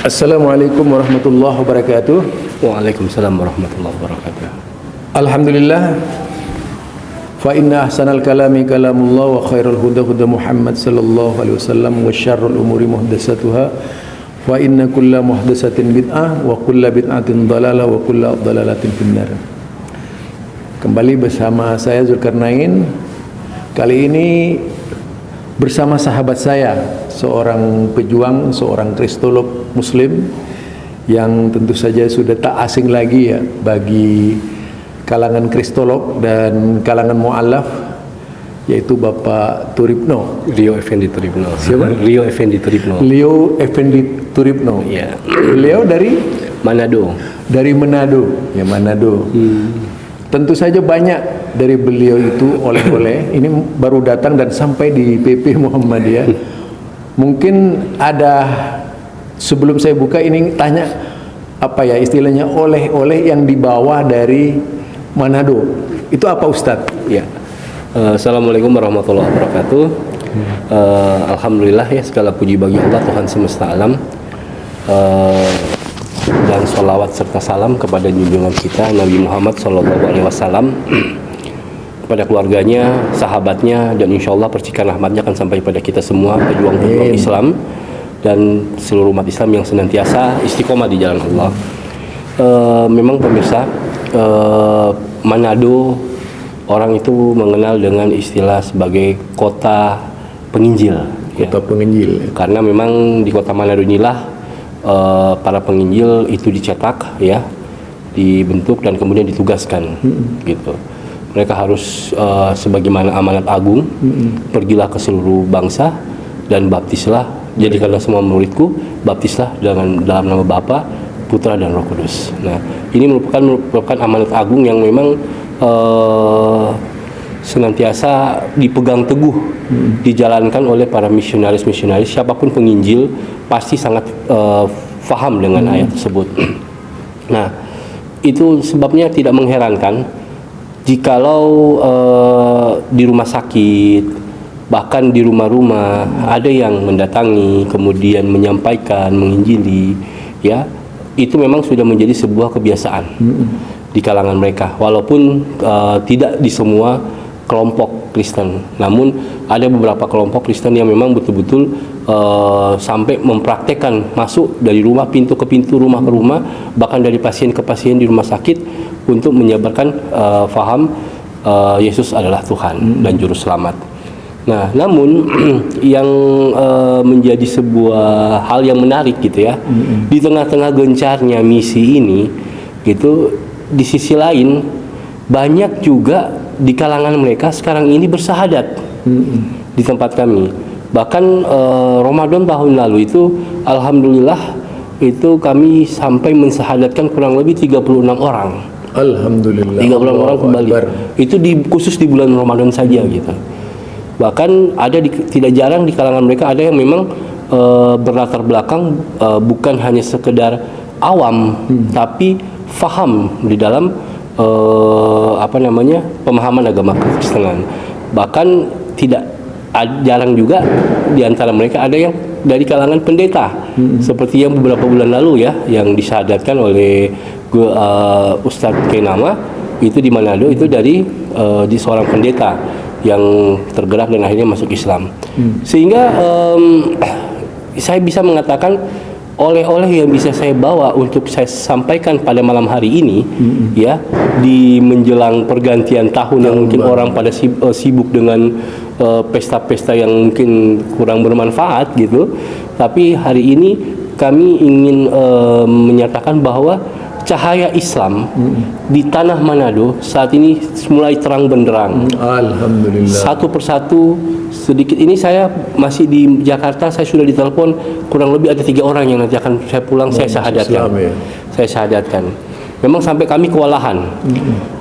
Assalamualaikum warahmatullahi wabarakatuh. Waalaikumsalam warahmatullahi wabarakatuh. Alhamdulillah. Fa inna ahsanal kalami kalamullah wa khairul huda huda Muhammad sallallahu alaihi wasallam wa syarrul umuri muhdatsatuha wa inna kulla muhdatsatin bid'ah wa kulla bid'atin dhalalah wa kulla dhalalatin finnar. Kembali bersama saya Zulkarnain. Kali ini bersama sahabat saya, seorang pejuang, seorang kristolog muslim yang tentu saja sudah tak asing lagi ya bagi kalangan kristolog dan kalangan mu'alaf, yaitu Bapak Turipno. Rio Effendi Turipno. Siapa? Rio Effendi Turipno. Rio Effendi Turipno. Ya. Beliau dari Manado. Dari Manado, ya Manado. Tentu saja banyak dari beliau itu oleh-oleh. Ini baru datang dan sampai di PP Muhammadiyah. Mungkin ada, sebelum saya buka ini tanya apa ya istilahnya, oleh-oleh yang dibawa dari Manado. Itu apa Ustadz? Ya. Assalamualaikum warahmatullahi wabarakatuh. Alhamdulillah ya, segala puji bagi Allah Tuhan semesta alam. Dan sholawat serta salam kepada junjungan kita Nabi Muhammad SAW, kepada keluarganya, sahabatnya, dan insya Allah percikan rahmatnya akan sampai pada kita semua pejuang-pejuang Islam dan seluruh umat Islam yang senantiasa istiqomah di jalan Allah. Memang pemirsa, Manado orang itu mengenal dengan istilah sebagai kota penginjil. Kota penginjil. Karena memang di kota Manado inilah para penginjil itu dicetak, ya, dibentuk dan kemudian ditugaskan, gitu. Mereka harus sebagaimana amanat agung, pergilah ke seluruh bangsa dan baptislah, jadikanlah semua muridku, baptislah dalam nama Bapa, Putra dan Roh Kudus. Nah, ini merupakan amanat agung yang memang senantiasa dipegang teguh, dijalankan oleh para misionaris-misionaris. Siapapun penginjil pasti sangat faham dengan ayat tersebut. Nah, itu sebabnya tidak mengherankan jikalau di rumah sakit, bahkan di rumah-rumah ada yang mendatangi kemudian menyampaikan, menginjili, ya, itu memang sudah menjadi sebuah kebiasaan di kalangan mereka, walaupun tidak di semua kelompok Kristen. Namun ada beberapa kelompok Kristen yang memang betul-betul sampai mempraktekkan masuk dari rumah, pintu ke pintu, rumah ke rumah, bahkan dari pasien ke pasien di rumah sakit untuk menyebarkan faham Yesus adalah Tuhan dan Juru Selamat. Nah, namun yang menjadi sebuah hal yang menarik gitu ya, di tengah-tengah gencarnya misi ini gitu, di sisi lain banyak juga di kalangan mereka sekarang ini bersahadat di tempat kami. Bahkan Ramadan tahun lalu itu alhamdulillah itu kami sampai mensahadatkan kurang lebih 36 orang. Alhamdulillah. 36 orang kembali. Itu khusus di bulan Ramadan saja gitu. Bahkan ada tidak jarang di kalangan mereka ada yang memang berlatar belakang bukan hanya sekedar awam, tapi faham di dalam pemahaman agama Kekristenan. Bahkan tidak jarang juga di antara mereka ada yang dari kalangan pendeta, seperti yang beberapa bulan lalu ya, yang disyahadatkan oleh Ustadz Kenama itu di Manado, itu dari di seorang pendeta yang tergerak dan akhirnya masuk Islam. Sehingga saya bisa mengatakan oleh-oleh yang bisa saya bawa untuk saya sampaikan pada malam hari ini, ya, di menjelang pergantian tahun yang mungkin orang pada sibuk dengan pesta-pesta yang mungkin kurang bermanfaat gitu. Tapi hari ini kami ingin menyatakan bahwa cahaya Islam di tanah Manado saat ini mulai terang benderang. Alhamdulillah. Satu persatu sedikit ini, saya masih di Jakarta, saya sudah ditelepon kurang lebih ada 3 orang yang nanti akan saya pulang, saya syahadatkan. Ya. Saya syahadatkan. Memang sampai kami kewalahan.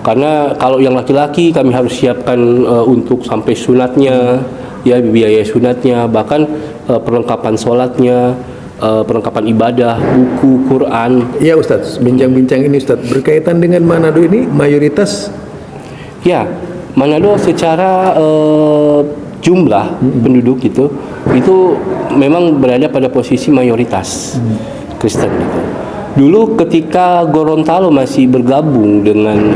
Karena kalau yang laki-laki kami harus siapkan untuk sampai sunatnya, ya, biaya sunatnya, bahkan perlengkapan sholatnya, perlengkapan ibadah, buku, Quran. Ya Ustadz, bincang-bincang ini Ustadz berkaitan dengan Manado ini mayoritas. Ya, Manado secara jumlah penduduk itu memang berada pada posisi mayoritas. Kristen gitu. Dulu ketika Gorontalo masih bergabung dengan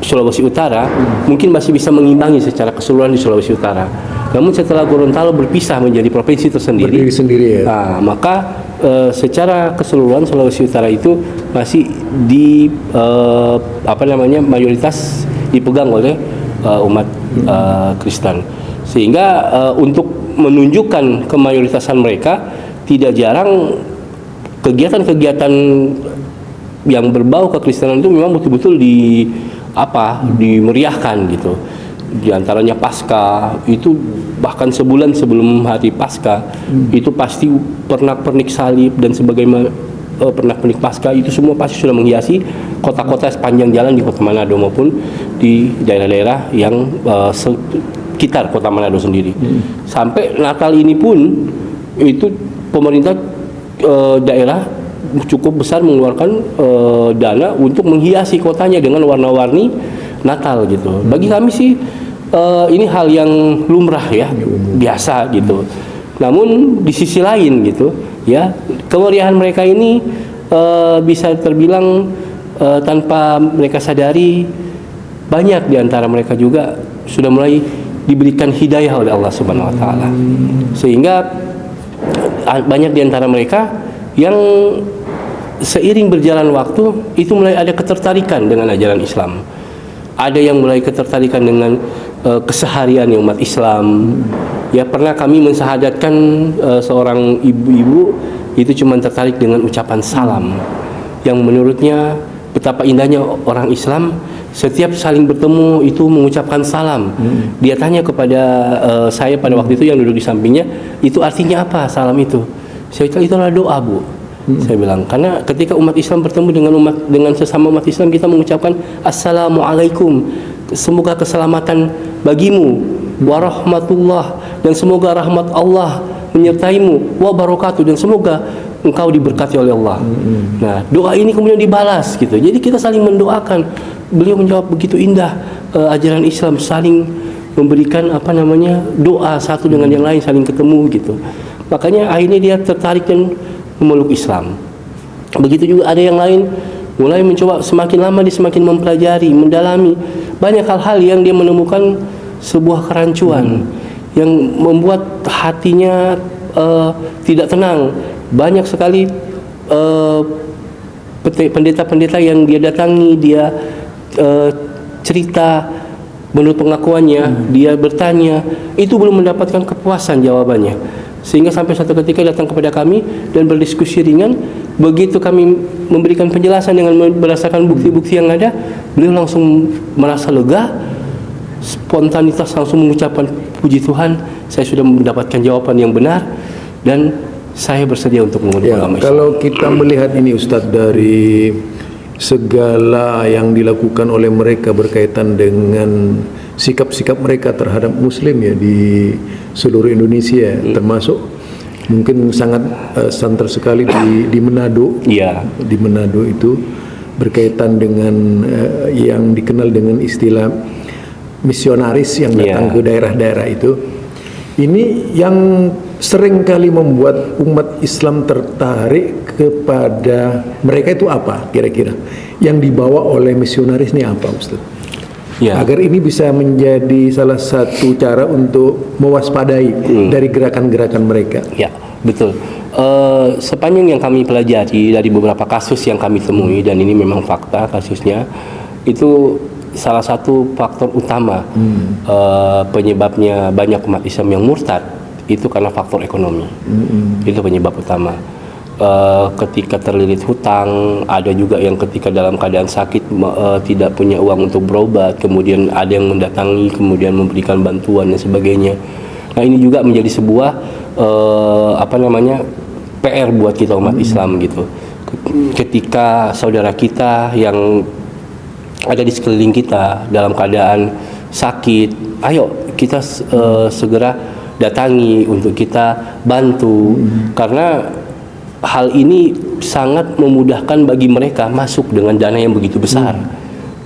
Sulawesi Utara, mungkin masih bisa mengimbangi secara keseluruhan di Sulawesi Utara. Namun setelah Gorontalo berpisah menjadi provinsi tersendiri, berdiri sendiri ya. Maka secara keseluruhan Sulawesi Utara itu masih mayoritas dipegang oleh umat Kristen. Sehingga untuk menunjukkan kemayoritasan mereka, tidak jarang kegiatan-kegiatan yang berbau kekristenan itu memang betul-betul dimeriahkan gitu. Di antaranya Paskah itu, bahkan sebulan sebelum hari Paskah itu pasti pernak-pernik salib dan sebagainya, pernak-pernik Paskah itu semua pasti sudah menghiasi kota-kota sepanjang jalan di Kota Manado maupun di daerah-daerah yang sekitar Kota Manado sendiri. Sampai Natal ini pun itu pemerintah daerah cukup besar mengeluarkan dana untuk menghiasi kotanya dengan warna-warni Natal gitu. Bagi kami sih ini hal yang lumrah ya, biasa gitu. Namun di sisi lain gitu ya, kemeriahan mereka ini bisa terbilang tanpa mereka sadari, banyak di antara mereka juga sudah mulai diberikan hidayah oleh Allah Subhanahu wa taala. Sehingga banyak di antara mereka yang seiring berjalan waktu itu mulai ada ketertarikan dengan ajaran Islam. Ada yang mulai ketertarikan dengan keseharian umat Islam. Ya, pernah kami mensahadatkan seorang ibu-ibu itu cuma tertarik dengan ucapan salam, yang menurutnya betapa indahnya orang Islam setiap saling bertemu itu mengucapkan salam. Dia tanya kepada saya pada waktu itu yang duduk di sampingnya, itu artinya apa salam itu? Saya bilang itu adalah doa, Bu. Saya bilang, karena ketika umat Islam bertemu dengan sesama umat Islam, kita mengucapkan assalamualaikum, semoga keselamatan bagimu, warahmatullah, dan semoga rahmat Allah menyertaimu, wabarakatuh, dan semoga engkau diberkati oleh Allah. Nah, doa ini kemudian dibalas gitu. Jadi kita saling mendoakan. Beliau menjawab begitu indah ajaran Islam, saling memberikan doa satu dengan yang lain, saling ketemu gitu. Makanya akhirnya dia tertarik dan memeluk Islam. Begitu juga ada yang lain mulai mencoba, semakin lama dia semakin mempelajari, mendalami banyak hal-hal yang dia menemukan sebuah kerancuan yang membuat hatinya tidak tenang. Banyak sekali pendeta-pendeta yang dia datangi, dia cerita, menurut pengakuannya dia bertanya, itu belum mendapatkan kepuasan jawabannya. Sehingga sampai satu ketika datang kepada kami dan berdiskusi ringan. Begitu kami memberikan penjelasan dengan berdasarkan bukti-bukti yang ada, beliau langsung merasa lega, spontanitas langsung mengucapkan puji Tuhan, saya sudah mendapatkan jawaban yang benar dan saya bersedia untuk mengikuti agama Islam. Kalau kita melihat ini Ustadz, dari segala yang dilakukan oleh mereka berkaitan dengan sikap-sikap mereka terhadap Muslim ya di seluruh Indonesia, termasuk mungkin sangat santer sekali di Manado. Iya. Di Manado itu berkaitan dengan yang dikenal dengan istilah misionaris yang datang ke daerah-daerah itu. Ini yang sering kali membuat umat Islam tertarik kepada mereka itu apa kira-kira? Yang dibawa oleh misionaris ini apa, Ustaz? Ya. Agar ini bisa menjadi salah satu cara untuk mewaspadai dari gerakan-gerakan mereka. Ya, betul. Sepanjang yang kami pelajari dari beberapa kasus yang kami temui, dan ini memang fakta kasusnya, itu salah satu faktor utama penyebabnya banyak umat Islam yang murtad itu karena faktor ekonomi. Itu penyebab utama. Ketika terlilit hutang, ada juga yang ketika dalam keadaan sakit tidak punya uang untuk berobat, kemudian ada yang mendatangi, kemudian memberikan bantuan dan sebagainya. Nah, ini juga menjadi sebuah PR buat kita umat Islam gitu. Ketika saudara kita yang ada di sekeliling kita dalam keadaan sakit, ayo kita segera datangi untuk kita bantu, karena hal ini sangat memudahkan bagi mereka masuk dengan dana yang begitu besar,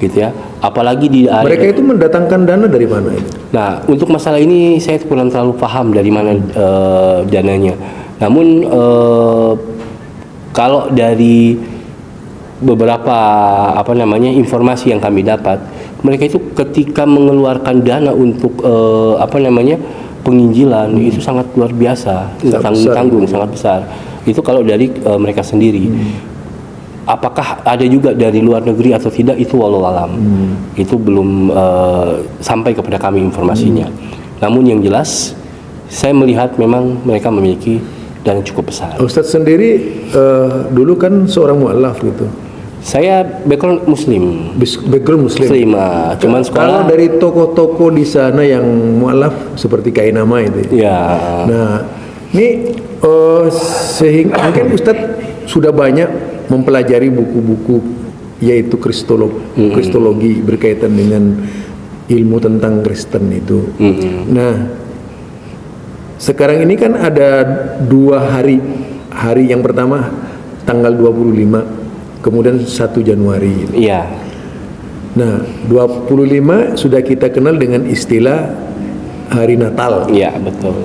gitu ya. Apalagi mereka itu mendatangkan dana dari mana itu? Nah, untuk masalah ini saya kurang terlalu paham dari mana dananya. Namun kalau dari beberapa informasi yang kami dapat, mereka itu ketika mengeluarkan dana untuk penginjilan itu sangat luar biasa, tanggung sangat besar. Itu kalau dari mereka sendiri. Apakah ada juga dari luar negeri atau tidak, itu walau alam. Itu belum sampai kepada kami informasinya. Namun yang jelas saya melihat memang mereka memiliki dana cukup besar. Ustadz sendiri dulu kan seorang mu'alaf gitu. Saya background muslim. Background muslim. Cuman sekolah. Kalau dari toko-toko di sana yang mu'alaf seperti Kainama itu. Ya. Nah, ini sehingga mungkin Ustadz sudah banyak mempelajari buku-buku yaitu kristologi berkaitan dengan ilmu tentang Kristen itu. Nah, sekarang ini kan ada 2 hari. Hari yang pertama tanggal 25, kemudian 1 Januari. Iya. Nah, 25 sudah kita kenal dengan istilah hari Natal. Iya, betul.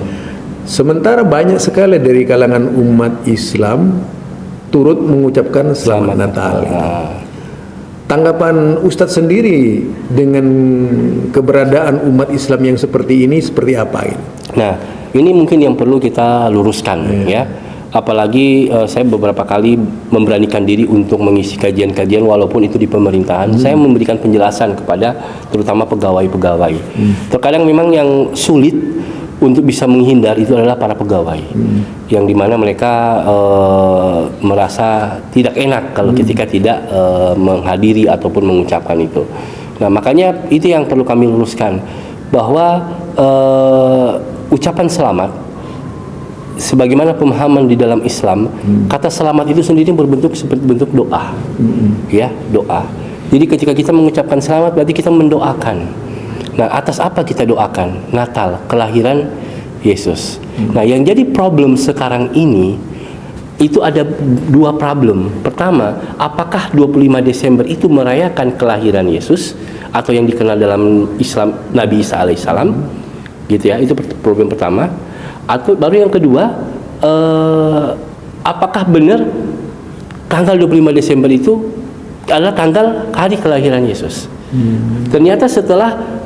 Sementara banyak sekali dari kalangan umat Islam turut mengucapkan selamat Natal. Tanggapan Ustadz sendiri dengan keberadaan umat Islam yang seperti ini seperti apa ini? Nah, ini mungkin yang perlu kita luruskan ya. Apalagi saya beberapa kali memberanikan diri untuk mengisi kajian-kajian walaupun itu di pemerintahan. Saya memberikan penjelasan kepada terutama pegawai-pegawai. Terkadang memang yang sulit untuk bisa menghindar itu adalah para pegawai, yang dimana mereka merasa tidak enak kalau ketika tidak menghadiri ataupun mengucapkan itu. Nah, makanya itu yang perlu kami luruskan, bahwa ucapan selamat sebagaimana pemahaman di dalam Islam, kata selamat itu sendiri berbentuk seperti bentuk doa. Ya, doa. Jadi ketika kita mengucapkan selamat berarti kita mendoakan. Nah, atas apa kita doakan? Natal, kelahiran Yesus. Nah, yang jadi problem sekarang ini itu ada 2 problem. Pertama, apakah 25 Desember itu merayakan kelahiran Yesus atau yang dikenal dalam Islam Nabi Isa alaihissalam? Gitu ya. Itu problem pertama. Atau baru yang kedua, apakah benar tanggal 25 Desember itu adalah tanggal hari kelahiran Yesus? Ternyata setelah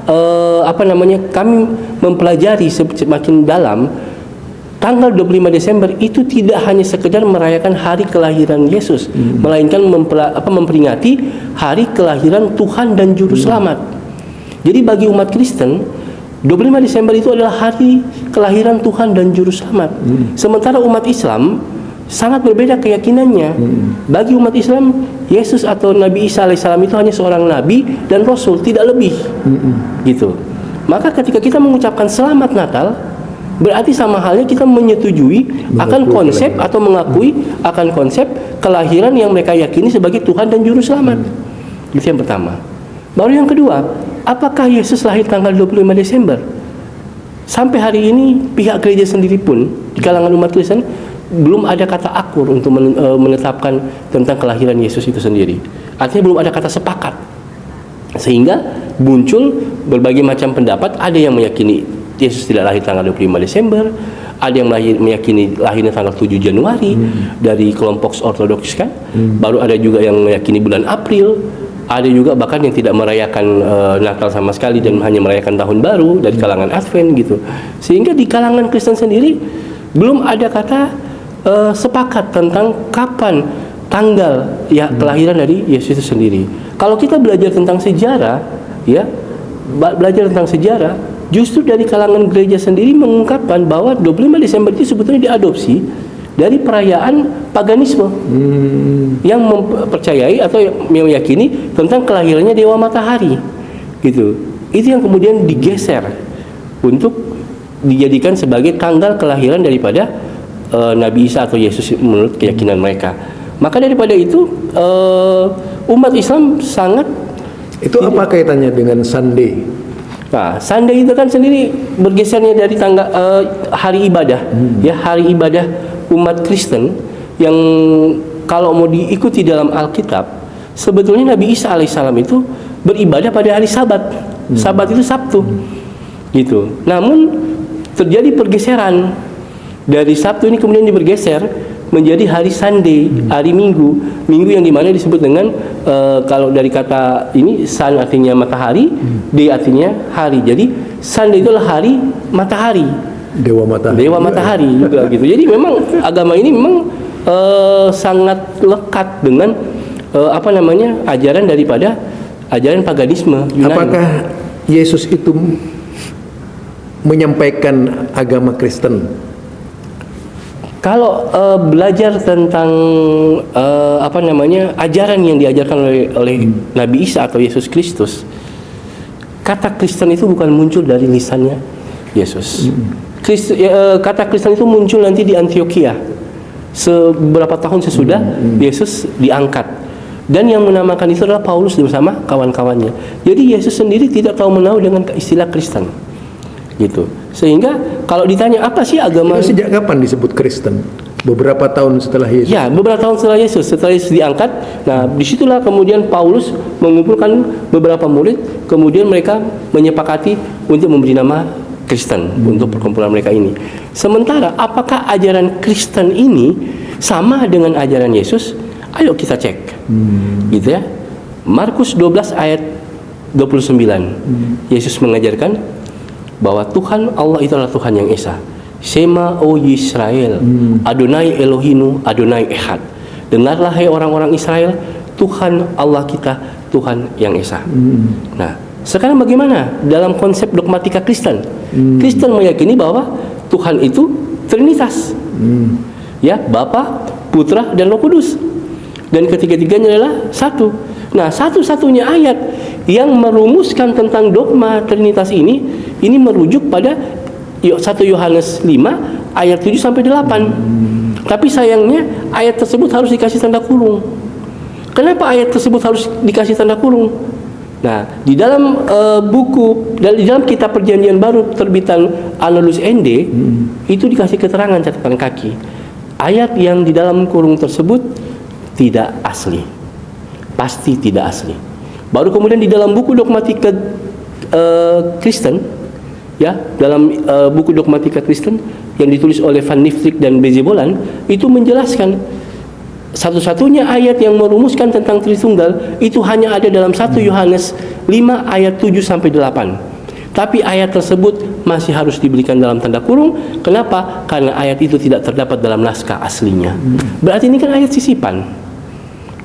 kami mempelajari semakin dalam, tanggal 25 Desember itu tidak hanya sekedar merayakan hari kelahiran Yesus, melainkan memperingati hari kelahiran Tuhan dan Juru Selamat. Jadi bagi umat Kristen, 25 Desember itu adalah hari kelahiran Tuhan dan Juru Selamat. Sementara umat Islam sangat berbeda keyakinannya. Bagi umat Islam, Yesus atau Nabi Isa alaihissalam itu hanya seorang nabi dan rasul, tidak lebih. Gitu. Maka ketika kita mengucapkan selamat Natal, berarti sama halnya kita menyetujui akan konsep atau mengakui akan konsep kelahiran yang mereka yakini sebagai Tuhan dan Juru Selamat. Itu yang pertama. Baru yang kedua, apakah Yesus lahir tanggal 25 Desember? Sampai hari ini pihak gereja sendiri pun di kalangan umat Kristen belum ada kata akur untuk menetapkan tentang kelahiran Yesus itu sendiri. Artinya belum ada kata sepakat. Sehingga muncul berbagai macam pendapat. Ada yang meyakini Yesus tidak lahir tanggal 25 Desember, ada yang meyakini lahirnya tanggal 7 Januari dari kelompok ortodoks kan. Baru ada juga yang meyakini bulan April. Ada juga bahkan yang tidak merayakan Natal sama sekali dan hanya merayakan tahun baru dari kalangan Advent gitu. Sehingga di kalangan Kristen sendiri belum ada kata sepakat tentang kapan tanggal kelahiran dari Yesus itu sendiri. Kalau kita belajar tentang sejarah, justru dari kalangan gereja sendiri mengungkapkan bahwa 25 Desember itu sebetulnya diadopsi dari perayaan paganisme yang mempercayai atau yang meyakini tentang kelahirannya Dewa Matahari, gitu. Itu yang kemudian digeser untuk dijadikan sebagai tanggal kelahiran daripada Nabi Isa atau Yesus menurut keyakinan mereka. Maka daripada itu umat Islam sangat. Itu apa kaitannya dengan Sunday? Nah, Sunday itu kan sendiri bergesernya dari tanggal hari ibadah, hari ibadah umat Kristen yang kalau mau diikuti dalam Alkitab, sebetulnya Nabi Isa alaihissalam itu beribadah pada hari Sabat. Sabat itu Sabtu, gitu. Namun terjadi pergeseran Dari Sabtu ini kemudian bergeser menjadi hari Sunday, hari Minggu. Minggu yang dimana disebut dengan kalau dari kata ini sun artinya matahari, day artinya hari. Jadi Sunday itu adalah hari matahari. Dewa matahari. Dewa matahari juga gitu. Jadi memang agama ini memang sangat lekat dengan ajaran daripada ajaran paganisme Yunani. Apakah Yesus itu menyampaikan agama Kristen? Kalau belajar tentang ajaran yang diajarkan oleh Nabi Isa atau Yesus Kristus, kata Kristen itu bukan muncul dari lisannya Yesus. Kata Kristen itu muncul nanti di Antioquia seberapa tahun sesudah Yesus diangkat, dan yang menamakan itu adalah Paulus bersama kawan-kawannya. Jadi Yesus sendiri tidak tahu menahu dengan istilah Kristen, gitu. Sehingga kalau ditanya apa sih agama itu sejak kapan disebut Kristen? Beberapa tahun setelah Yesus. Ya, beberapa tahun setelah Yesus diangkat. Nah, disitulah kemudian Paulus mengumpulkan beberapa murid, kemudian mereka menyepakati untuk memberi nama Kristen untuk perkumpulan mereka ini. Sementara apakah ajaran Kristen ini sama dengan ajaran Yesus? Ayo kita cek. Gitu ya. Markus 12 ayat 29. Yesus mengajarkan bahwa Tuhan Allah itu adalah Tuhan yang Esa. Shema o Yisrael, Adonai Elohinu, Adonai Echad. Dengarlah hai orang-orang Israel, Tuhan Allah kita, Tuhan yang Esa. Nah, sekarang bagaimana dalam konsep dogmatika Kristen? Kristen meyakini bahwa Tuhan itu Trinitas. Ya, Bapa, Putra, dan Roh Kudus. Dan ketiga-tiganya adalah satu. Nah, satu-satunya ayat yang merumuskan tentang dogma Trinitas ini merujuk pada 1 Yohanes 5 ayat 7 sampai 8. Tapi sayangnya ayat tersebut harus dikasih tanda kurung. Kenapa ayat tersebut harus dikasih tanda kurung? Nah, di dalam di dalam kitab Perjanjian Baru terbitan Annulus ND itu dikasih keterangan catatan kaki. Ayat yang di dalam kurung tersebut tidak asli. Pasti tidak asli. Baru kemudian di dalam buku dogmatika Kristen, ya, dalam buku dogmatika Kristen yang ditulis oleh Van Nifrik dan Bezebolan, itu menjelaskan satu-satunya ayat yang merumuskan tentang Tritunggal itu hanya ada dalam 1 Yohanes 5 ayat 7 sampai 8. Tapi ayat tersebut masih harus diberikan dalam tanda kurung. Kenapa? Karena ayat itu tidak terdapat dalam naskah aslinya. Berarti ini kan ayat sisipan.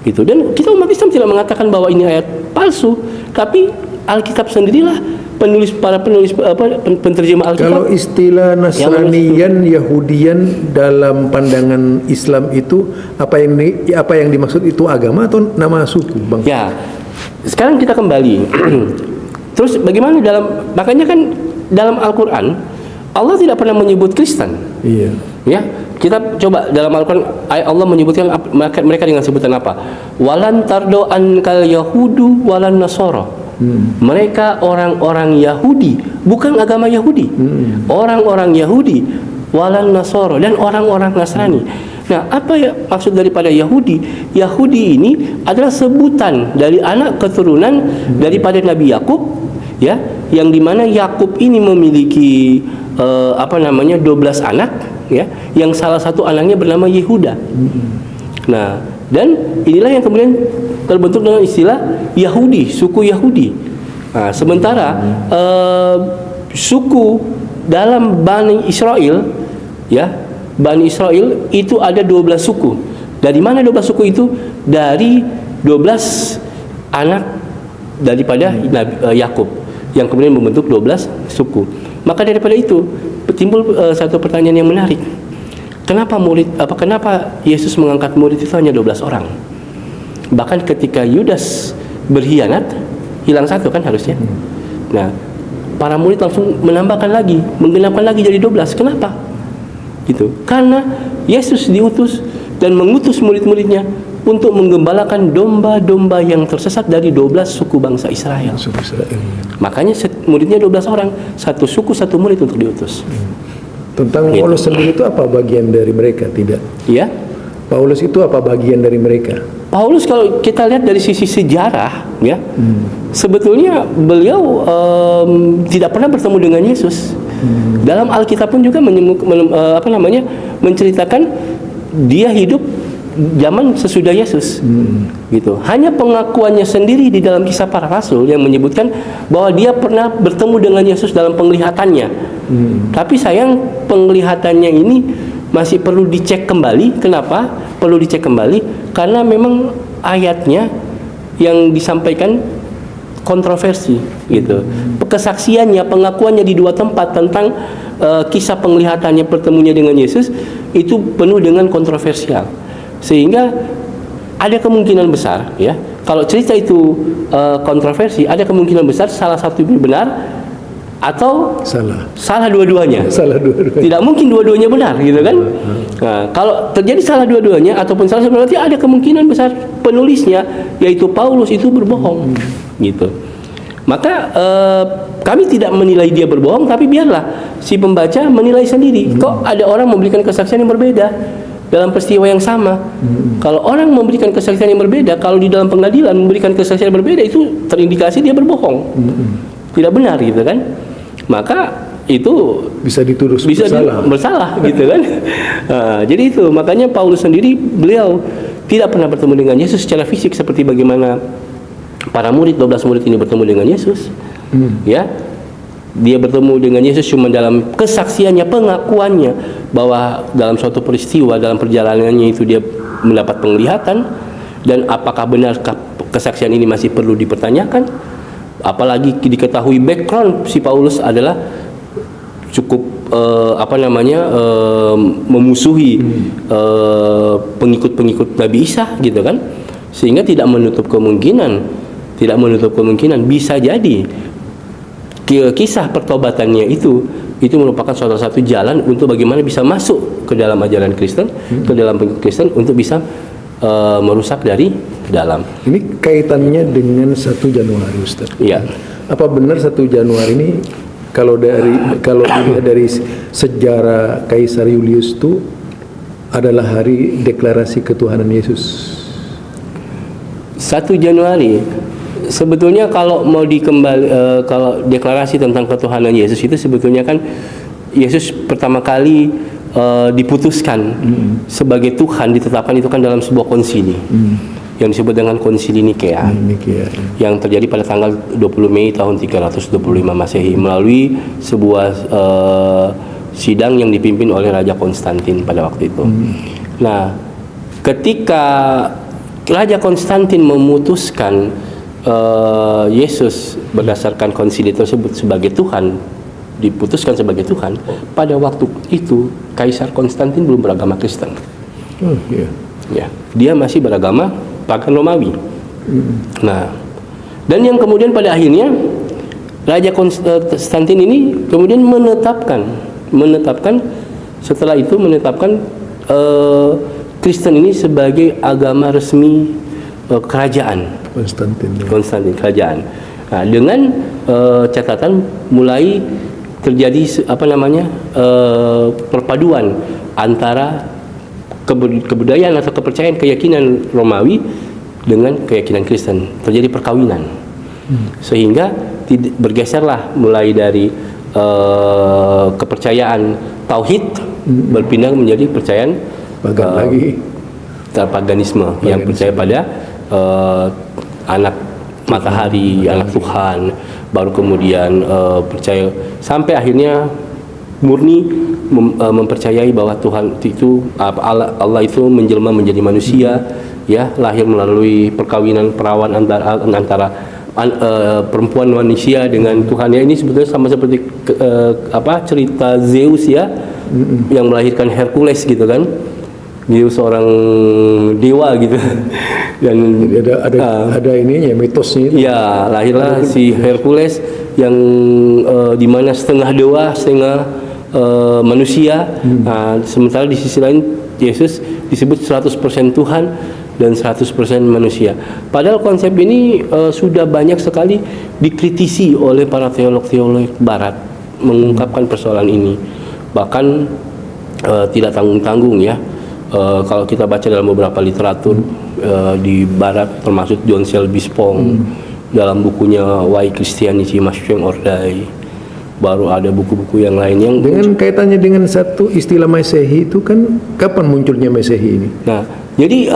Gitu. Dan kita umat Islam tidak mengatakan bahwa ini ayat palsu, tapi Alkitab sendirilah penterjemah Alkitab. Kalau istilah Nasranian, Yahudian dalam pandangan Islam itu apa yang dimaksud itu agama atau nama suku, Bang? Ya. Sekarang kita kembali. Terus bagaimana makanya kan dalam Al-Qur'an Allah tidak pernah menyebut Kristen. Iya. Ya, kita coba dalam Al-Quran Allah menyebutkan mereka dengan sebutan apa? Walan tardo ankal yahudu walan nasoro. Mereka orang-orang Yahudi, bukan agama Yahudi. Orang-orang Yahudi walan nasoro, dan orang-orang Nasrani. Nah, apa ya maksud daripada Yahudi? Yahudi ini adalah sebutan dari anak keturunan daripada Nabi Yakub, ya, yang dimana Yakub ini memiliki 12 anak, ya, yang salah satu anaknya bernama Yehuda. Nah, dan inilah yang kemudian terbentuk dengan istilah Yahudi, suku Yahudi. Nah, sementara suku dalam Bani Israel, ya, Bani Israel itu ada 12 suku. Dari mana 12 suku itu? Dari 12 anak daripada Yakub yang kemudian membentuk 12 suku. Maka daripada itu timbul satu pertanyaan yang menarik. Kenapa Yesus mengangkat murid itu hanya 12 orang? Bahkan ketika Yudas berkhianat, hilang satu kan harusnya. Nah, para murid langsung menambahkan lagi, menggenapkan lagi jadi 12. Kenapa? Gitu. Karena Yesus diutus dan mengutus murid-muridnya untuk menggembalakan domba-domba yang tersesat dari 12 suku bangsa Israel. Makanya muridnya 12 orang, satu suku satu murid untuk diutus. Tentang Paulus sendiri itu apa bagian dari mereka? Tidak. Iya. Paulus itu apa bagian dari mereka? Paulus kalau kita lihat dari sisi sejarah ya, sebetulnya beliau tidak pernah bertemu dengan Yesus. Dalam Alkitab pun juga menceritakan dia hidup zaman sesudah Yesus, gitu. Hanya pengakuannya sendiri di dalam Kisah Para Rasul yang menyebutkan bahwa dia pernah bertemu dengan Yesus dalam penglihatannya. Tapi sayang penglihatannya ini masih perlu dicek kembali. Kenapa? Perlu dicek kembali karena memang ayatnya yang disampaikan kontroversi, gitu. Kesaksiannya, pengakuannya di dua tempat tentang kisah penglihatannya, pertemunya dengan Yesus itu penuh dengan kontroversial. Sehingga ada kemungkinan besar ya, kalau cerita itu kontroversi, ada kemungkinan besar salah satu itu benar atau salah dua-duanya. Tidak mungkin dua-duanya benar, gitu kan? Nah, kalau terjadi salah dua-duanya ataupun salah satu, berarti ada kemungkinan besar penulisnya yaitu Paulus itu berbohong, gitu. Maka kami tidak menilai dia berbohong, tapi biarlah si pembaca menilai sendiri. Kok ada orang memberikan kesaksian yang berbeda dalam peristiwa yang sama? Kalau orang memberikan kesaksian yang berbeda, kalau di dalam pengadilan memberikan kesaksian yang berbeda, itu terindikasi dia berbohong, tidak benar, gitu kan? Maka itu bisa dituduh bersalah, gitu kan? Jadi itu makanya Paulus sendiri, beliau tidak pernah bertemu dengan Yesus secara fisik seperti bagaimana para murid, 12 murid ini bertemu dengan Yesus. Ya, dia bertemu dengan Yesus cuma dalam kesaksiannya, pengakuannya bahwa dalam suatu peristiwa dalam perjalanannya itu dia mendapat penglihatan, dan apakah benar kesaksian ini masih perlu dipertanyakan. Apalagi diketahui background si Paulus adalah cukup memusuhi pengikut-pengikut Nabi Isa, gitu kan? Sehingga tidak menutup kemungkinan bisa jadi kisah pertobatannya itu merupakan salah satu jalan untuk bagaimana bisa masuk ke dalam ajaran Kristen, ke dalam pengikut Kristen untuk bisa merusak dari dalam. Ini kaitannya dengan 1 Januari, Ustaz. Iya. Apa benar 1 Januari ini kalau dilihat dari sejarah Kaisar Julius itu adalah hari deklarasi ketuhanan Yesus? 1 Januari sebetulnya kalau mau kalau deklarasi tentang ketuhanan Yesus itu sebetulnya kan Yesus pertama kali diputuskan sebagai Tuhan, ditetapkan itu kan dalam sebuah konsili yang disebut dengan Konsili Nikea, yang terjadi pada tanggal 20 Mei tahun 325 Masehi melalui sebuah sidang yang dipimpin oleh Raja Konstantin pada waktu itu. Nah, ketika Raja Konstantin memutuskan Yesus berdasarkan konsili tersebut sebagai Tuhan, diputuskan sebagai Tuhan, pada waktu itu Kaisar Konstantin belum beragama Kristen. Ya, dia masih beragama pagan Romawi. Nah, dan yang kemudian pada akhirnya Raja Konstantin ini kemudian menetapkan setelah itu menetapkan Kristen ini sebagai agama resmi kerajaan Konstantin, kerajaan. Nah, dengan catatan mulai terjadi perpaduan antara kebudayaan atau kepercayaan, keyakinan Romawi dengan keyakinan Kristen, terjadi perkawinan. Sehingga bergeserlah mulai dari kepercayaan tauhid berpindah menjadi percayaan paganisme yang percaya pada anak matahari, anak Tuhan, baru kemudian percaya sampai akhirnya murni mempercayai bahwa Tuhan itu Allah itu menjelma menjadi manusia, ya, lahir melalui perkawinan perawan antara perempuan manusia dengan Tuhan. Ya, ini sebetulnya sama seperti cerita Zeus, ya, yang melahirkan Hercules, gitu kan. Zeus seorang dewa, gitu. Dan ada ininya, mitosnya itu. Ya, lahirlah si Hercules yang dimana setengah dewa, setengah manusia. Nah, sementara di sisi lain Yesus disebut 100% Tuhan dan 100% manusia. Padahal konsep ini sudah banyak sekali dikritisi oleh para teolog-teolog barat mengungkapkan persoalan ini. Bahkan tidak tanggung-tanggung, ya, Kalau kita baca dalam beberapa literatur di Barat, termasuk John Shelby Spong dalam bukunya Why Christianity Must Change or Die, baru ada buku-buku yang lain yang dengan kaitannya dengan satu istilah Masehi itu kan, kapan munculnya Masehi ini? Nah, jadi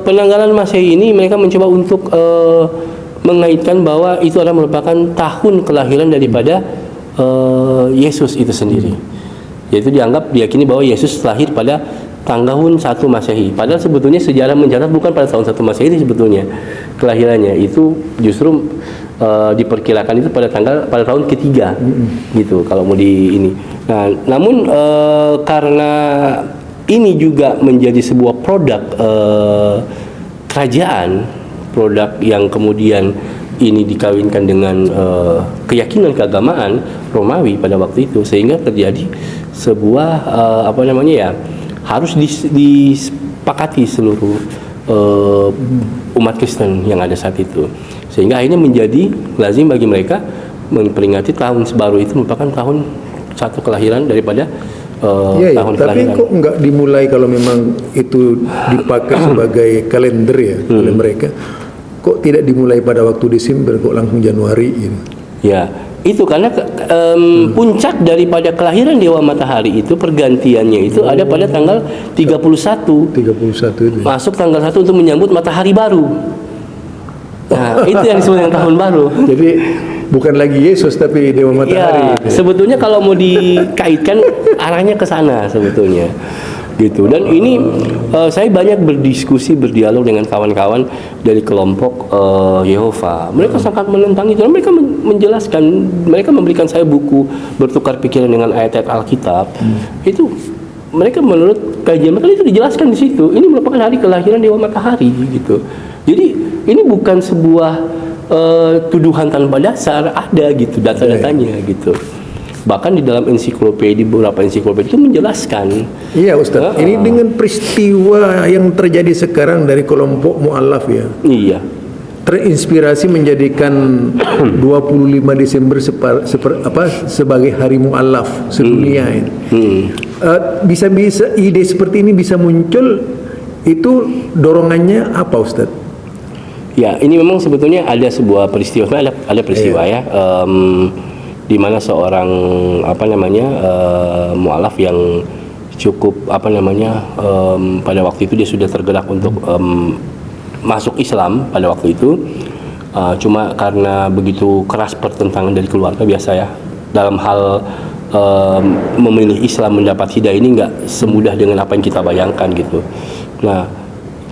penanggalan Masehi ini mereka mencoba untuk mengaitkan bahwa itu adalah merupakan tahun kelahiran daripada Yesus itu sendiri. Yaitu diyakini bahwa Yesus lahir pada tahun 1 Masehi. Padahal sebetulnya sejarah mencatat bukan pada tahun 1 Masehi sebetulnya kelahirannya. Itu justru diperkirakan itu pada tahun ketiga gitu kalau mau di ini. Nah, namun karena ini juga menjadi sebuah produk kerajaan, produk yang kemudian ini dikawinkan dengan keyakinan keagamaan Romawi pada waktu itu, sehingga terjadi sebuah harus disepakati seluruh umat Kristen yang ada saat itu, sehingga akhirnya menjadi lazim bagi mereka memperingati tahun baru itu merupakan tahun satu kelahiran daripada tahun kelahiran. Tapi kok nggak dimulai, kalau memang itu dipakai sebagai kalender ya oleh mereka, kok tidak dimulai pada waktu Desember, kok langsung Januari gitu? Ya, itu karena puncak daripada kelahiran Dewa Matahari itu, pergantiannya itu ada pada tanggal 31 itu. Masuk tanggal 1 untuk menyambut matahari baru. Nah, itu yang disebut dengan tahun baru. Jadi bukan lagi Yesus tapi Dewa Matahari. Ya, sebetulnya kalau mau dikaitkan arahnya ke sana sebetulnya. Gitu. Dan ini saya banyak berdiskusi, berdialog dengan kawan-kawan dari kelompok Yehova. Mereka sangat menentang itu. Dan mereka menjelaskan, mereka memberikan saya buku bertukar pikiran dengan ayat-ayat Alkitab. Itu mereka menurut kajian mereka itu dijelaskan di situ. Ini merupakan hari kelahiran Dewa Matahari gitu. Jadi ini bukan sebuah tuduhan tanpa dasar, ada gitu data-datanya gitu. Bahkan di dalam beberapa ensiklopedia itu menjelaskan. Iya Ustaz, ini dengan peristiwa yang terjadi sekarang dari kelompok mu'alaf ya. Iya. Terinspirasi menjadikan 25 Desember sebagai hari mu'alaf sedunia ini. Bisa ide seperti ini bisa muncul, itu dorongannya apa Ustaz? Ya, ini memang sebetulnya ada sebuah peristiwa, ada peristiwa ya. Di mana seorang mu'alaf yang cukup pada waktu itu dia sudah tergerak untuk masuk Islam pada waktu itu, cuma karena begitu keras pertentangan dari keluarga, biasa ya dalam hal memilih Islam, mendapat hidayah ini nggak semudah dengan apa yang kita bayangkan gitu. Nah,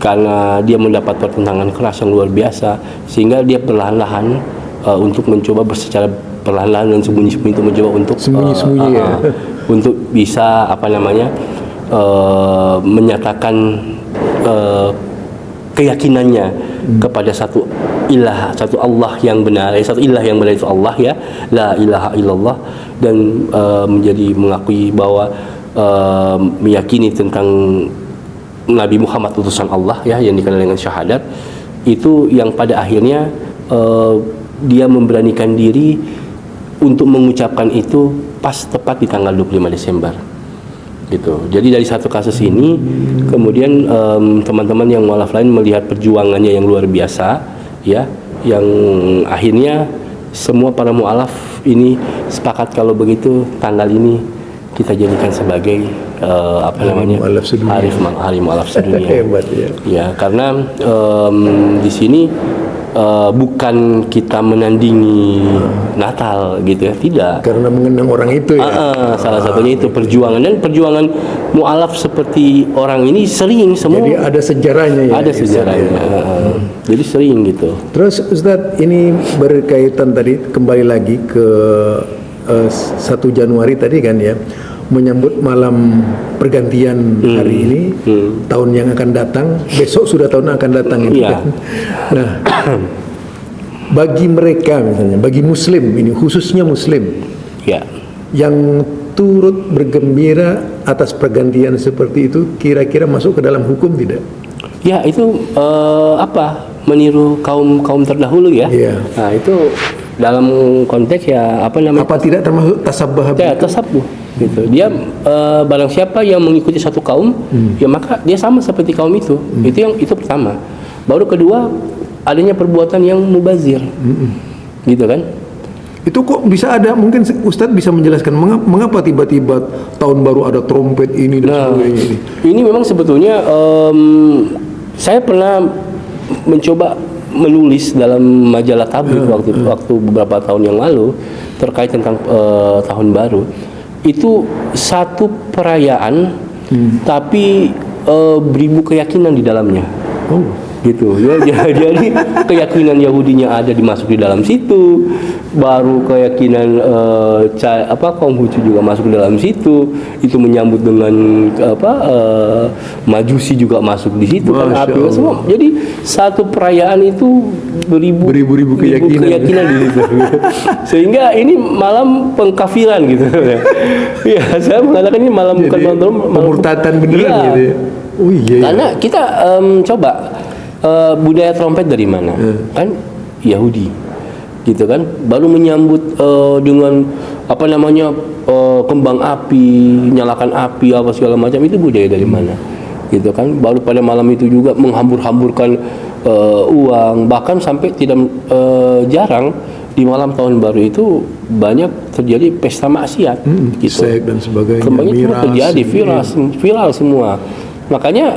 karena dia mendapat pertentangan keras yang luar biasa, sehingga dia perlahan-lahan untuk mencoba secara perlahan-lahan dan sembunyi-sembunyi itu mencoba untuk untuk bisa menyatakan keyakinannya kepada satu ilah, satu Allah yang benar, satu ilah yang benar itu Allah ya, la ilaha illallah, dan menjadi mengakui bahwa meyakini tentang Nabi Muhammad utusan Allah ya, yang dikenal dengan syahadat. Itu yang pada akhirnya dia memberanikan diri untuk mengucapkan itu pas tepat di tanggal 25 Desember gitu. Jadi dari satu kasus ini kemudian teman-teman yang mualaf lain melihat perjuangannya yang luar biasa ya, yang akhirnya semua para mualaf ini sepakat kalau begitu tanggal ini kita jadikan sebagai hari mualaf sedunia. Hebat ya. Ya, karena di sini bukan kita menandingi Natal gitu ya, tidak. Karena mengenang orang itu ya. Salah satunya itu perjuangan mualaf seperti orang ini sering semua. Jadi ada sejarahnya ya. Ada sejarahnya. Jadi sering gitu. Terus Ustadz, ini berkaitan tadi kembali lagi ke 1 Januari tadi kan ya, menyambut malam pergantian hari ini, tahun yang akan datang, besok sudah tahun yang akan datang itu kan. Nah, bagi mereka misalnya, bagi Muslim ini, khususnya Muslim yang turut bergembira atas pergantian seperti itu, kira-kira masuk ke dalam hukum tidak? Ya, itu meniru kaum terdahulu ya. Nah, itu dalam konteks ya apa tidak termasuk tasabuh? Ya, tasabuh. gitu. Dia barang siapa yang mengikuti satu kaum, ya maka dia sama seperti kaum itu. Itu pertama. Baru kedua, adanya perbuatan yang mubazir, gitu kan? Itu kok bisa ada, mungkin Ustadz bisa menjelaskan mengapa tiba-tiba tahun baru ada trompet ini dan sebagainya ini. Ini memang sebetulnya saya pernah mencoba menulis dalam majalah tablik waktu beberapa tahun yang lalu terkait tentang tahun baru. Itu satu perayaan tapi beribu keyakinan di dalamnya. Gitu ya, jadi keyakinan Yahudinya ada dimasuk di dalam situ, baru keyakinan kaum Hucu juga masuk di dalam situ, itu menyambut dengan Majusi juga masuk di situ kan, api semua. Jadi satu perayaan itu beribu keyakinan di situ. Sehingga ini malam pengkafiran gitu. Ya, saya mengatakan ini malam bukan malam pemurtadan beneran gitu ya. Oh iya. Karena kita coba budaya trompet dari mana? Kan Yahudi, gitu kan? Baru menyambut dengan kembang api, nyalakan api apa segala macam, itu budaya dari mana? Gitu kan? Baru pada malam itu juga menghambur-hamburkan uang, bahkan sampai tidak jarang di malam tahun baru itu banyak terjadi pesta maksiat, gitu. Seks dan sebagainya. Kembali terjadi viral semua. Makanya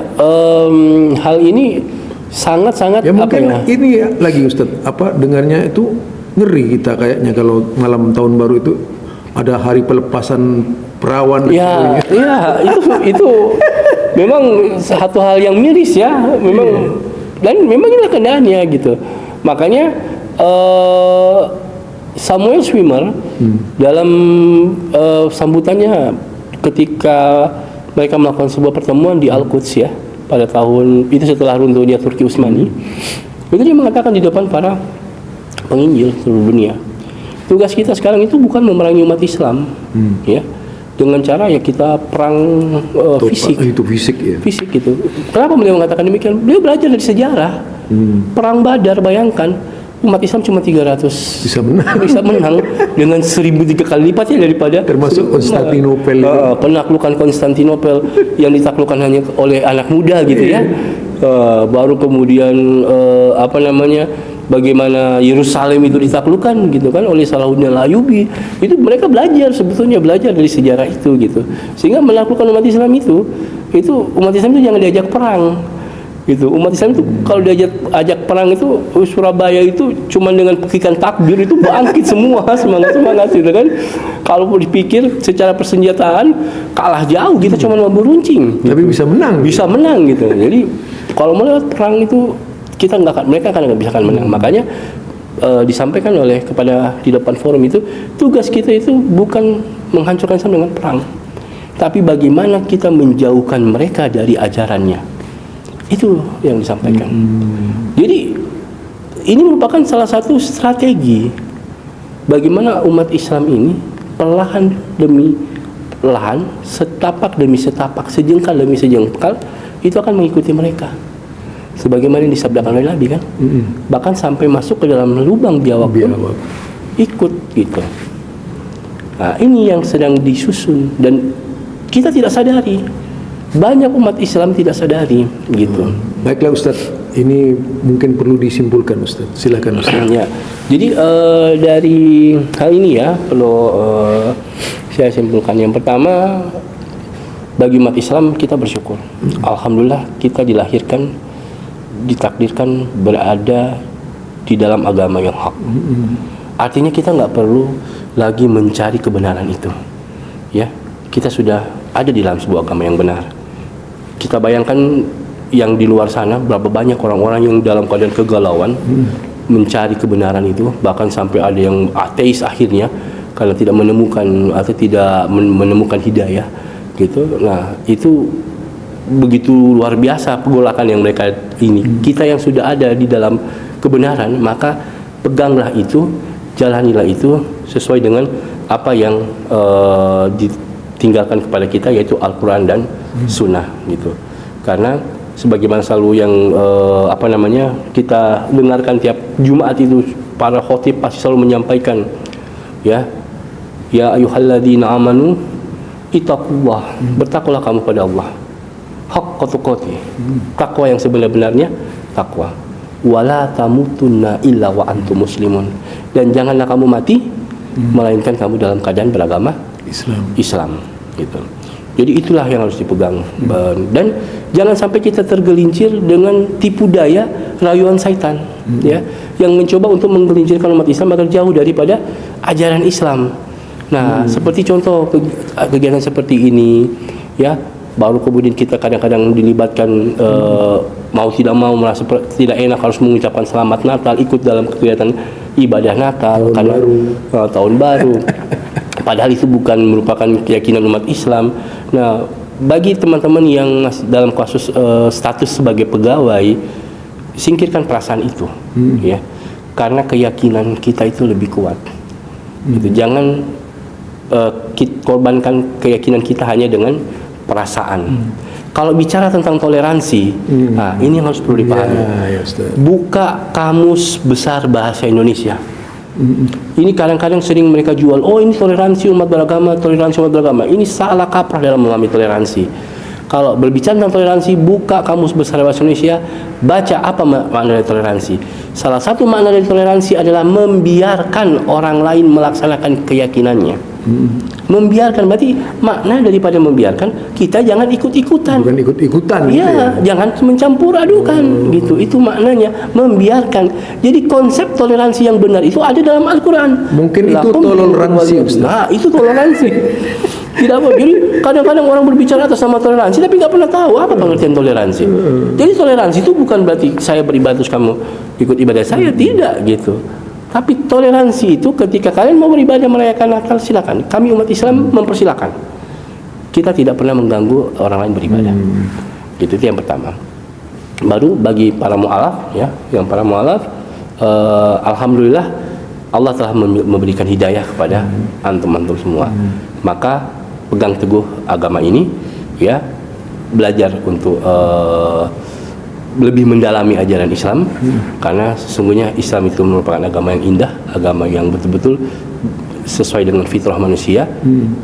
hal ini sangat-sangat ya mungkin ini lagi Ustadz, dengarnya itu ngeri kita kayaknya kalau malam tahun baru itu ada hari pelepasan perawan. Ya, itu memang satu hal yang miris ya, memang dan memang inilah keadaannya gitu. Makanya Samuel Schwimmer dalam sambutannya ketika mereka melakukan sebuah pertemuan di Al-Quds ya, pada tahun itu setelah runtuhnya Turki Utsmani, itu dia mengatakan di depan para penginjil seluruh dunia, tugas kita sekarang itu bukan memerangi umat Islam, ya, dengan cara ya kita perang fisik. Itu fisik ya. Fisik itu. Kenapa beliau mengatakan demikian? Beliau belajar dari sejarah. Perang Badar, bayangkan umat Islam cuma 300 bisa menang dengan 1003 kali lipatnya daripada termasuk Konstantinopel penaklukan Konstantinopel yang ditaklukkan hanya oleh anak muda gitu ya. Baru kemudian bagaimana Yerusalem itu ditaklukkan gitu kan oleh Salahuddin Al-Ayyubi. Itu mereka belajar dari sejarah itu gitu. Sehingga menaklukkan umat Islam itu umat Islam itu jangan diajak perang. Gitu. Umat Islam itu kalau diajak perang itu Surabaya itu cuma dengan pekikan takbir itu bangkit semua semangat gitu kan. Kalau dipikir secara persenjataan kalah jauh, kita cuma mau beruncing. Tapi gitu. Bisa menang gitu. Jadi kalau melewat perang itu mereka nggak bisa menang. Makanya disampaikan kepada di depan forum itu, tugas kita itu bukan menghancurkan Islam dengan perang, tapi bagaimana kita menjauhkan mereka dari ajarannya. Itu yang disampaikan. Jadi ini merupakan salah satu strategi bagaimana umat Islam ini perlahan demi perlahan, setapak demi setapak, sejengkal demi sejengkal itu akan mengikuti mereka. Sebagaimana yang disabdakan oleh Nabi kan, bahkan sampai masuk ke dalam lubang biawak ikut gitu. Nah, ini yang sedang disusun dan kita tidak sadari. Banyak umat Islam tidak sadari gitu. Baiklah Ustadz, ini mungkin perlu disimpulkan Ustadz. Silakan Ustadz. Ya. Jadi dari hal ini ya perlu saya simpulkan. Yang pertama, bagi umat Islam kita bersyukur. Alhamdulillah kita dilahirkan, ditakdirkan berada di dalam agama yang hak. Artinya kita nggak perlu lagi mencari kebenaran itu. Ya, kita sudah ada di dalam sebuah agama yang benar. Kita bayangkan yang di luar sana berapa banyak orang-orang yang dalam keadaan kegalauan mencari kebenaran itu, bahkan sampai ada yang ateis akhirnya karena tidak menemukan atau tidak menemukan hidayah gitu. Nah, itu begitu luar biasa pergolakan yang mereka ini. Kita yang sudah ada di dalam kebenaran, maka peganglah itu, jalanilah itu sesuai dengan apa yang ditinggalkan kepada kita, yaitu Al-Quran dan Sunnah gitu. Karena sebagaimana selalu yang kita dengarkan tiap Jumat itu, para khotib pasti selalu menyampaikan ya ayyuhalladzina amanu Ittaqullah, bertakwalah kamu pada Allah. Haqqa tuqatih, takwa yang sebenar-benarnya takwa. Wala tamutunna illa wa antum muslimun, dan janganlah kamu mati melainkan kamu dalam keadaan beragama Islam gitu. Jadi itulah yang harus dipegang. Dan jangan sampai kita tergelincir dengan tipu daya rayuan syaitan, ya, yang mencoba untuk menggelincirkan umat Islam agar jauh daripada ajaran Islam. Nah, seperti contoh kegiatan seperti ini, ya, baru kemudian kita kadang-kadang dilibatkan mau tidak mau merasa tidak enak harus mengucapkan selamat Natal, ikut dalam kegiatan ibadah Natal karena tahun baru. Padahal itu bukan merupakan keyakinan umat Islam. Nah, bagi teman-teman yang dalam kasus status sebagai pegawai, singkirkan perasaan itu, ya, karena keyakinan kita itu lebih kuat. Gitu. Jangan korbankan keyakinan kita hanya dengan perasaan. Kalau bicara tentang toleransi, nah, ini yang harus perlu dipahami. Buka kamus besar bahasa Indonesia. Ini kadang-kadang sering mereka jual, oh ini toleransi umat beragama, toleransi umat beragama. Ini salah kaprah dalam memahami toleransi. Kalau berbicara tentang toleransi, buka kamus besar bahasa Indonesia, baca apa makna dari toleransi. Salah satu makna dari toleransi adalah membiarkan orang lain melaksanakan keyakinannya. Membiarkan berarti makna daripada membiarkan, kita jangan ikut-ikutan. Bukan ikut-ikutan. Ya, jangan mencampur adukan gitu. Itu maknanya membiarkan. Jadi konsep toleransi yang benar itu ada dalam Al-Qur'an. Mungkin itu toleransi. Nah, itu toleransi. Tidak apa. Jadi kadang-kadang orang berbicara atas nama toleransi tapi nggak pernah tahu apa pengertian toleransi. Jadi toleransi itu bukan berarti saya beribadah terus kamu ikut ibadah saya, tidak gitu. Tapi toleransi itu ketika kalian mau beribadah merayakan Natal, silakan. Kami umat Islam mempersilakan. Kita tidak pernah mengganggu orang lain beribadah. Itu yang pertama. Baru bagi para mu'alaf, ya, yang para mu'alaf, alhamdulillah Allah telah memberikan hidayah kepada antum-antum semua. Maka pegang teguh agama ini, ya, belajar untuk lebih mendalami ajaran Islam, karena sesungguhnya Islam itu merupakan agama yang indah, agama yang betul-betul sesuai dengan fitrah manusia,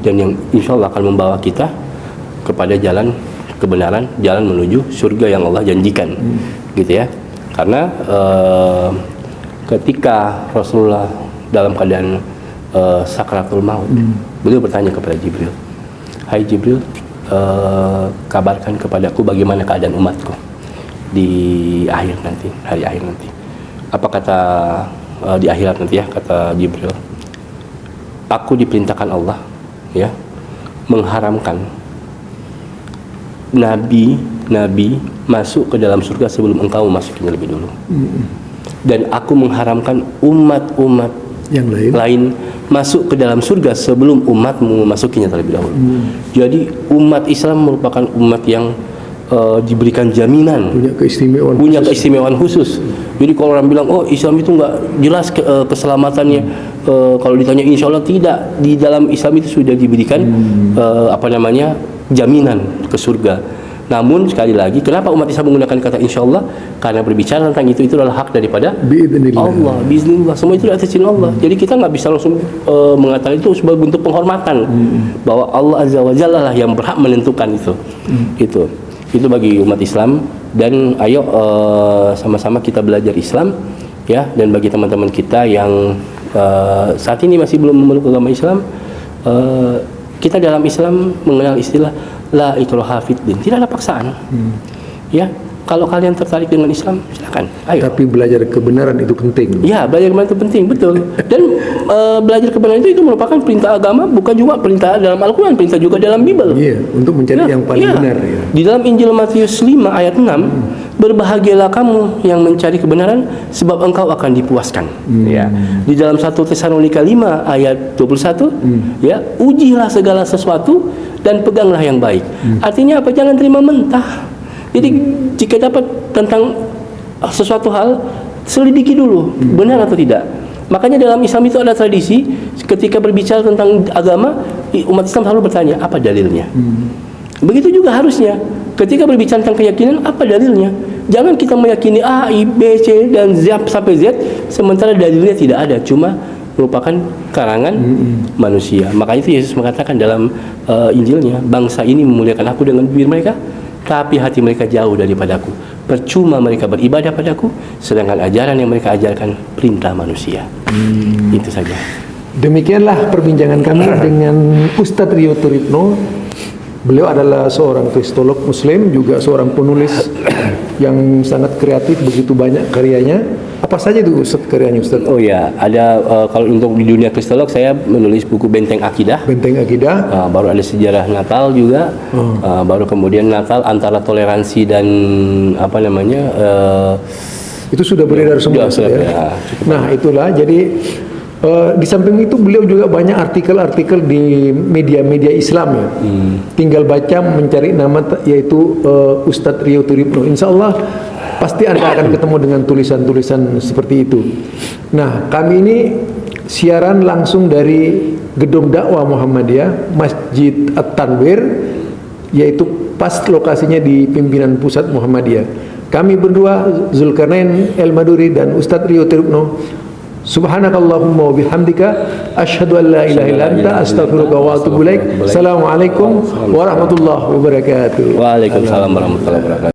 dan yang insya Allah akan membawa kita kepada jalan kebenaran, jalan menuju surga yang Allah janjikan, gitu ya. Karena ketika Rasulullah dalam keadaan sakratul maut, beliau bertanya kepada Jibril, "Hai Jibril, kabarkan kepadaku bagaimana keadaan umatku di akhir nanti, hari akhir nanti." Apa kata di akhirat nanti, ya, kata Jibril, "Aku diperintahkan Allah, ya, mengharamkan nabi masuk ke dalam surga sebelum engkau masukinya lebih dulu. Dan aku mengharamkan umat-umat yang lain masuk ke dalam surga sebelum umatmu memasukinya terlebih dahulu." Jadi umat Islam merupakan umat yang diberikan jaminan, punya keistimewaan khusus. Jadi kalau orang bilang, oh Islam itu nggak jelas keselamatannya, kalau ditanya insya Allah tidak. Di dalam Islam itu sudah diberikan jaminan ke surga. Namun sekali lagi, kenapa umat Islam menggunakan kata insya Allah? Karena berbicara tentang itu adalah hak daripada Allah, biiznillah. Semua itu atas izin Allah. Jadi kita nggak bisa langsung mengatakan itu sebagai bentuk penghormatan bahwa Allah Azza wa Jalla lah yang berhak menentukan itu. Itu bagi umat Islam. Dan ayo sama-sama kita belajar Islam, ya. Dan bagi teman-teman kita yang saat ini masih belum memeluk agama Islam, kita dalam Islam mengenal istilah la ikraha fid din, tidak ada paksaan. Ya, kalau kalian tertarik dengan Islam, silakan. Ayo. Tapi belajar kebenaran itu penting. Ya, belajar kebenaran itu penting, betul. Dan belajar kebenaran itu merupakan perintah agama, bukan cuma perintah dalam Al-Quran, perintah juga dalam Bible. Iya, untuk mencari yang paling benar. Ya. Di dalam Injil Matius 5 ayat 6, berbahagialah kamu yang mencari kebenaran, sebab engkau akan dipuaskan. Ya. Di dalam 1 Tesalonika 5 ayat 21, ya, ujilah segala sesuatu dan peganglah yang baik. Artinya apa? Jangan terima mentah. Jadi jika dapat tentang sesuatu hal, selidiki dulu benar atau tidak. Makanya dalam Islam itu ada tradisi, ketika berbicara tentang agama, umat Islam selalu bertanya, apa dalilnya? Begitu juga harusnya ketika berbicara tentang keyakinan, apa dalilnya? Jangan kita meyakini A, I, B, C dan Z sampai Z, sementara dalilnya tidak ada. Cuma merupakan karangan manusia. Maka itu Yesus mengatakan dalam Injilnya, bangsa ini memuliakan aku dengan bibir mereka, tapi hati mereka jauh daripadaku. Percuma mereka beribadah padaku, sedangkan ajaran yang mereka ajarkan perintah manusia. Itu saja. Demikianlah perbincangan kami dengan Ustadz Rio Turipno. Beliau adalah seorang kristolog muslim, juga seorang penulis yang sangat kreatif, begitu banyak karyanya. Apa saja itu Ustadz karyanya Ustadz? Oh ya, ada kalau untuk di dunia kristolog saya menulis buku Benteng Akidah. Benteng Akidah. Baru ada sejarah Natal juga. Baru kemudian Natal antara toleransi dan apa namanya? Itu sudah beredar semua. Ya, nah itulah jadi. Di samping itu beliau juga banyak artikel-artikel di media-media Islam ya. Tinggal baca mencari nama yaitu Ustadz Rio Turipno. Insya Allah pasti Anda akan ketemu dengan tulisan-tulisan seperti itu. Nah kami ini siaran langsung dari Gedung Dakwah Muhammadiyah Masjid At-Tanwir, yaitu pas lokasinya di pimpinan pusat Muhammadiyah. Kami berdua Zulkarnain El-Maduri dan Ustadz Rio Turipno. Subhanakallahumma wa bihamdika asyhadu an la ilaha illa anta astaghfiruka wa atubu ilaik. Assalamualaikum warahmatullahi wabarakatuh. Waalaikumsalam warahmatullahi wabarakatuh.